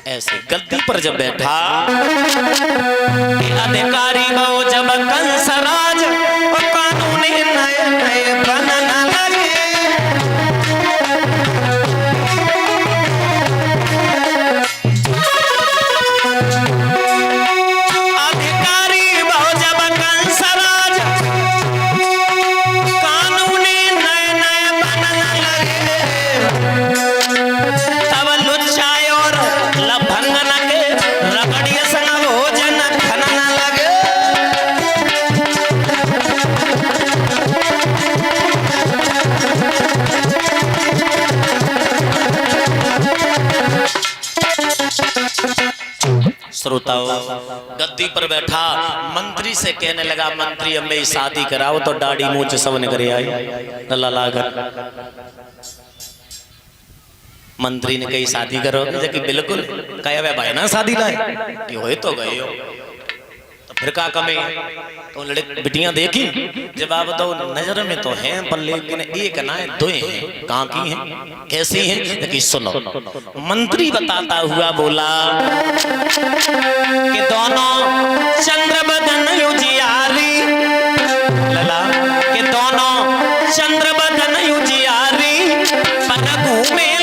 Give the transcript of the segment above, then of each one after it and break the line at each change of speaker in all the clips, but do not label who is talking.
ऐसे गद्दी पर जब बैठा, अधिकारी वो जब कंसराज और कानूनी नए नए बनना लगे, अधिकारी वो जब कंसराज कानूनी नए नए बनना लगे, तब लुच्चाए और लफंगन के रगड़िए संग भोजन खनन लगे। श्रोताओं, गद्दी पर बैठा मंत्री से कहने लगा, मंत्री अब मेरी शादी कराओ तो दाढ़ी मूंछ सब निकल आई लाकर। मंत्री ने कही शादी करोगे? कि बिल्कुल। कहे वे भाई ना शादी लाए कि हो तो गए हो, तो फिर का कमे? तो लड़के बिटियां देखी, जवाब दो नजर में तो हैं पर लेकिन एक ना है, दो हैं। कहाँ की हैं, कैसी हैं? कि सुनो, मंत्री बताता हुआ बोला कि दोनों चंद्रबदन युजियारी, लला कि दोनों चंद्रबदन युजियारी पन घूमे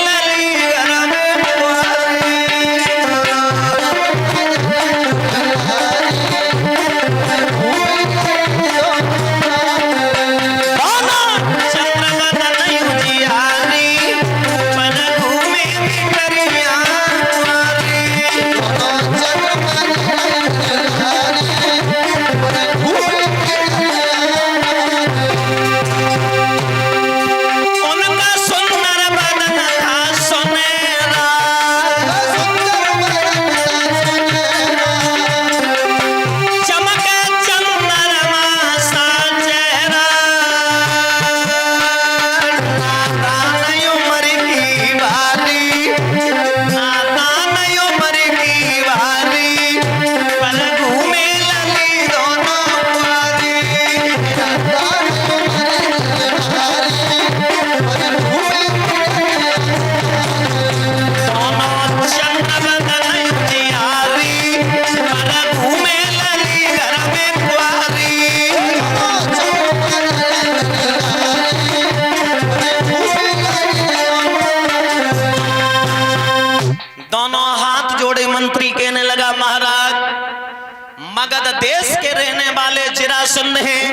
मगध देश के रहने वाले जरासंध हैं।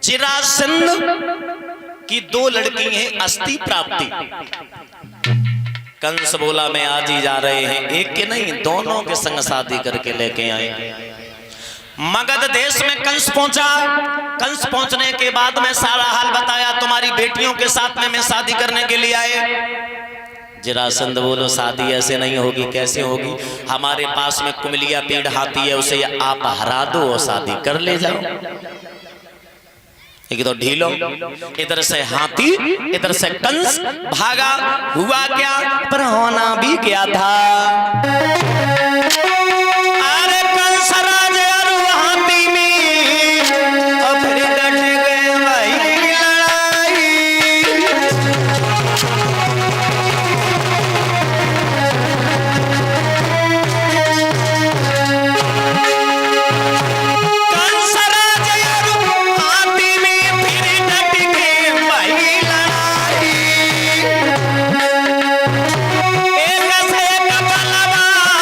जरासंध की दो लड़की हैं अस्थि प्राप्ति। कंस बोला मैं आज ही जा रहे हैं, एक के नहीं दोनों के संग शादी करके लेके आए। मगध देश में कंस पहुंचा। कंस पहुंचने के बाद में सारा हाल बताया, तुम्हारी बेटियों के साथ में मैं शादी करने के लिए आए। जरासंध बोलो शादी ऐसे नहीं होगी, कैसे होगी? हमारे पास में कुमिलिया पेड़ हाथी है, उसे आप हरा दो और शादी कर ले जाओ। एक तो ढीलो, इधर से हाथी इधर से कंस भागा। हुआ क्या? पर होना भी क्या था। अरे कंस राज हाथी में अब डट गए भाई लड़ाई। एक से एक बलवान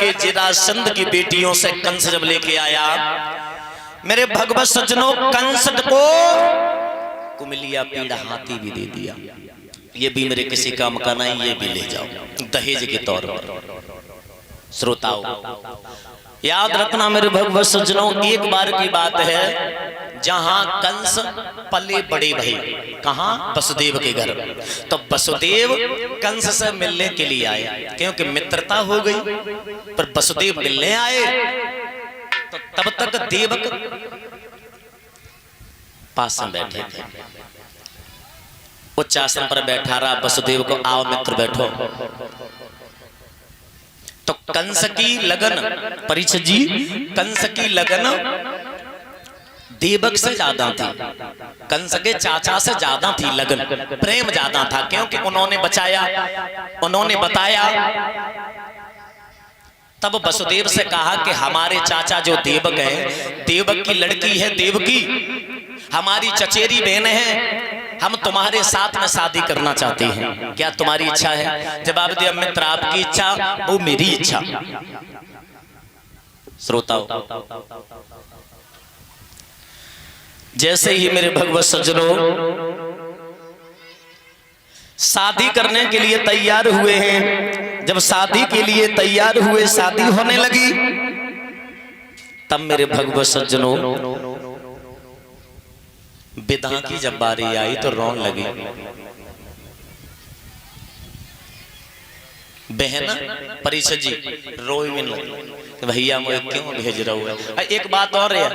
के जरासंध की बेटियों से कंस जब लेके आया, मेरे भगवत सज्जनों, कंस को कुमिलिया पीड़ा हाथी भी दे दिया। ये भी मेरे किसी काम का नहीं, ये भी ले जाओ दहेज के तौर पर। श्रोताओ याद रखना मेरे भगवत सज्जनों, एक बार की बात है जहां कंस पले बड़े भाई, कहां? वसुदेव के घर। तो वसुदेव कंस से मिलने के लिए आए, क्योंकि मित्रता हो गई। पर वसुदेव मिलने आए तो तब तक देवक पास में बैठे थे, उच्च आसन पर बैठा रहा। वसुदेव को आओ मित्र बैठो। तो कंस की लगन, परीक्षित जी, कंस की लगन देवक से ज्यादा थी, कंस के चाचा से ज्यादा थी लगन, प्रेम ज्यादा था, क्योंकि उन्होंने बचाया, उन्होंने बताया। तब वसुदेव से कहा कि हमारे चाचा जो देवक है, देवक की लड़की है देवकी, हमारी चचेरी बहन है, हम तुम्हारे साथ में शादी करना चाहते हैं, क्या तुम्हारी इच्छा है? जवाब दिया, मित्र आपकी इच्छा वो मेरी इच्छा। श्रोताओ जैसे ही मेरे भगवत सज्जनों शादी करने के लिए तैयार हुए हैं, जब शादी के लिए तैयार हुए, शादी होने लगी, तब मेरे भगवत सज्जनों विधा की जब बारी आई तो रोन लगी। बहन परीक्षा जी रोई में लगी, भैया मुझे क्यों भेज रहा हुआ। एक बात और है,